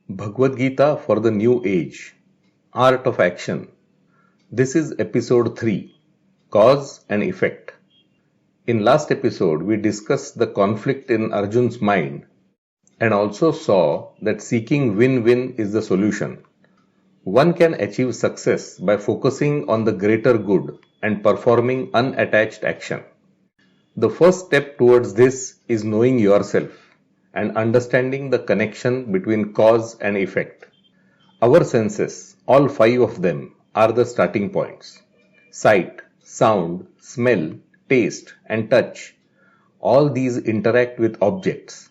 Bhagavad Gita for the New Age, Art of Action. This is episode 3, Cause and Effect. In last episode, we discussed the conflict in Arjun's mind and also saw that seeking win-win is the solution. One can achieve success by focusing on the greater good and performing unattached action. The first step towards this is knowing yourself and understanding the connection between cause and effect. Our senses, all 5 of them, are the starting points. Sight, sound, smell, taste, and touch. All these interact with objects.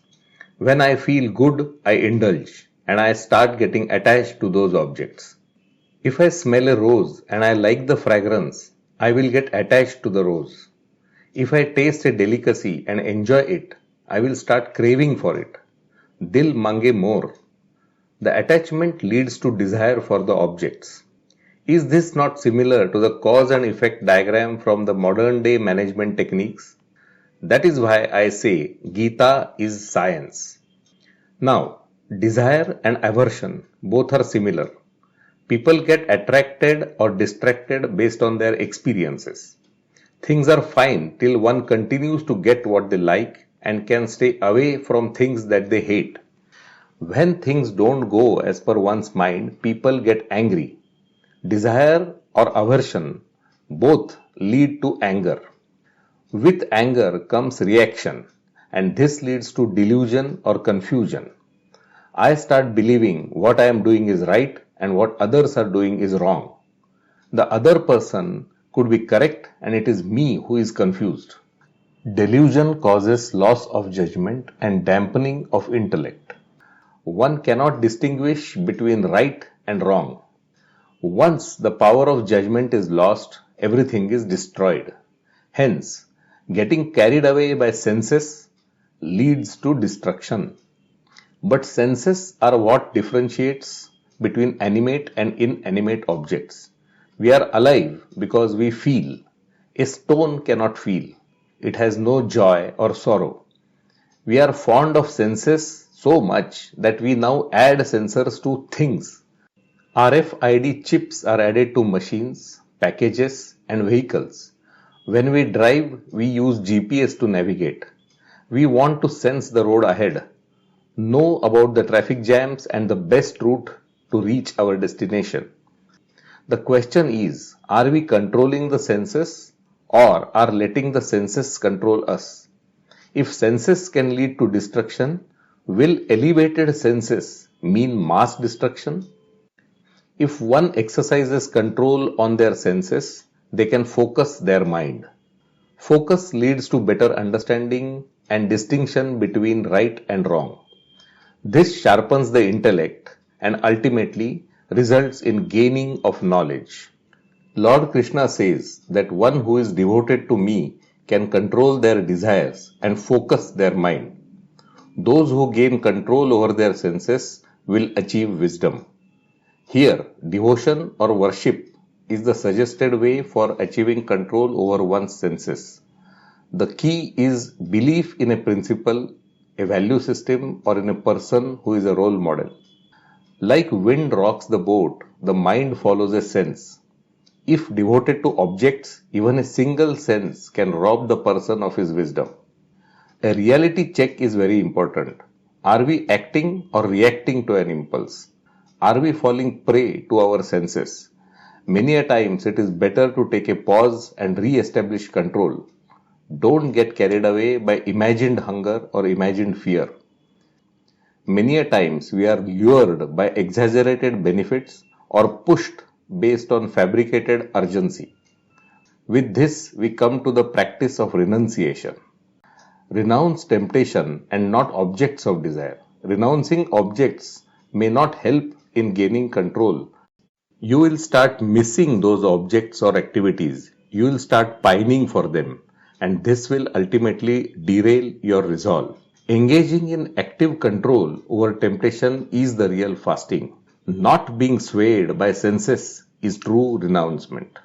When I feel good, I indulge and I start getting attached to those objects. If I smell a rose and I like the fragrance, I will get attached to the rose. If I taste a delicacy and enjoy it, I will start craving for it. Dil mange more. The attachment leads to desire for the objects. Is this not similar to the cause and effect diagram from the modern day management techniques? That is why I say Gita is science. Now, desire and aversion both are similar. People get attracted or distracted based on their experiences. Things are fine till one continues to get what they like and can stay away from things that they hate. When things don't go as per one's mind, people get angry. Desire or aversion both lead to anger. With anger comes reaction, and this leads to delusion or confusion. I start believing what I am doing is right and what others are doing is wrong. The other person could be correct and it is me who is confused. Delusion causes loss of judgment and dampening of intellect. One cannot distinguish between right and wrong. Once the power of judgment is lost, everything is destroyed. Hence, getting carried away by senses leads to destruction. But senses are what differentiates between animate and inanimate objects. We are alive because we feel. A stone cannot feel. It has no joy or sorrow. We are fond of senses so much that we now add sensors to things. RFID chips are added to machines, packages, and vehicles. When we drive, we use GPS to navigate. We want to sense the road ahead, know about the traffic jams and the best route to reach our destination. The question is, are we controlling the senses or are letting the senses control us? If senses can lead to destruction, will elevated senses mean mass destruction? If one exercises control on their senses, they can focus their mind. Focus leads to better understanding and distinction between right and wrong. This sharpens the intellect and ultimately results in gaining of knowledge. Lord Krishna says that one who is devoted to me can control their desires and focus their mind. Those who gain control over their senses will achieve wisdom. Here, devotion or worship is the suggested way for achieving control over one's senses. The key is belief in a principle, a value system, or in a person who is a role model. Like wind rocks the boat, the mind follows a sense. If devoted to objects, even a single sense can rob the person of his wisdom. A reality check is very important. Are we acting or reacting to an impulse? Are we falling prey to our senses? Many a times it is better to take a pause and re-establish control. Don't get carried away by imagined hunger or imagined fear. Many a times we are lured by exaggerated benefits or pushed based on fabricated urgency. With this, we come to the practice of renunciation. Renounce temptation and not objects of desire. Renouncing objects may not help in gaining control. You will start missing those objects or activities. You will start pining for them, and this will ultimately derail your resolve. Engaging in active control over temptation is the real fasting. Not being swayed by senses is true renouncement.